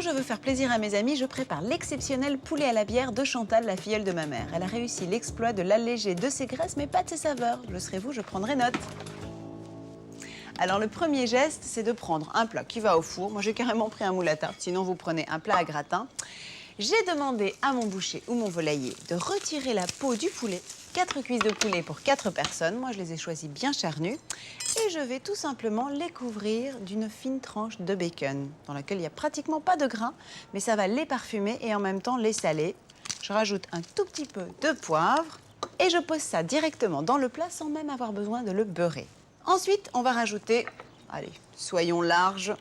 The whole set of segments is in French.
je veux faire plaisir à mes amis, je prépare l'exceptionnel poulet à la bière de Chantal, la filleule de ma mère. Elle a réussi l'exploit de l'alléger de ses graisses, mais pas de ses saveurs. Je serai vous, je prendrai note. Alors le premier geste, c'est de prendre un plat qui va au four. Moi, j'ai carrément pris un moule à tarte, sinon vous prenez un plat à gratin. J'ai demandé à mon boucher ou mon volailler de retirer la peau du poulet. 4 cuisses de poulet pour 4 personnes. Moi, je les ai choisies bien charnues. Et je vais tout simplement les couvrir d'une fine tranche de bacon, dans laquelle il n'y a pratiquement pas de gras, mais ça va les parfumer et en même temps les saler. Je rajoute un tout petit peu de poivre et je pose ça directement dans le plat sans même avoir besoin de le beurrer. Ensuite, on va rajouter, allez, soyons larges,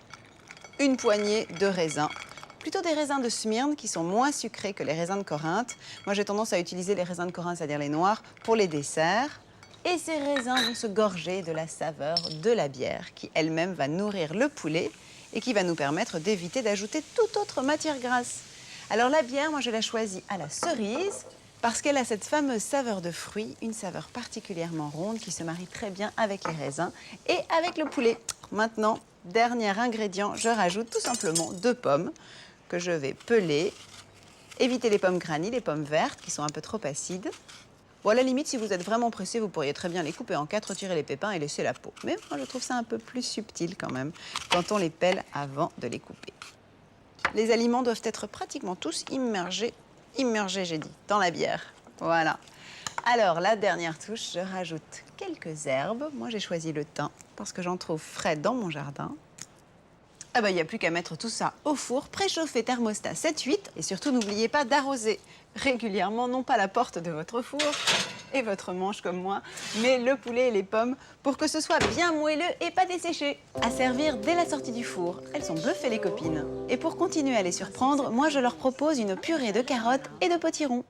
une poignée de raisins. Plutôt des raisins de Smyrne qui sont moins sucrés que les raisins de Corinthe. Moi, j'ai tendance à utiliser les raisins de Corinthe, c'est-à-dire les noirs, pour les desserts. Et ces raisins vont se gorger de la saveur de la bière qui elle-même va nourrir le poulet et qui va nous permettre d'éviter d'ajouter toute autre matière grasse. Alors la bière, moi, je la choisis à la cerise parce qu'elle a cette fameuse saveur de fruits, une saveur particulièrement ronde qui se marie très bien avec les raisins et avec le poulet. Maintenant, dernier ingrédient, je rajoute tout simplement 2 pommes que je vais peler. Évitez les pommes granny, les pommes vertes qui sont un peu trop acides. Bon, à la limite, si vous êtes vraiment pressé, vous pourriez très bien les couper en 4, retirer les pépins et laisser la peau. Mais moi, je trouve ça un peu plus subtil quand même quand on les pèle avant de les couper. Les aliments doivent être pratiquement tous immergés, j'ai dit, dans la bière. Voilà. Alors, la dernière touche, je rajoute quelques herbes. Moi, j'ai choisi le thym parce que j'en trouve frais dans mon jardin. Ah bah, il n'y a plus qu'à mettre tout ça au four, préchauffer thermostat 7-8 et surtout n'oubliez pas d'arroser régulièrement, non pas la porte de votre four et votre manche comme moi, mais le poulet et les pommes pour que ce soit bien moelleux et pas desséché. À servir dès la sortie du four. Elles sont bluffées les copines. Et pour continuer à les surprendre, moi je leur propose une purée de carottes et de potiron.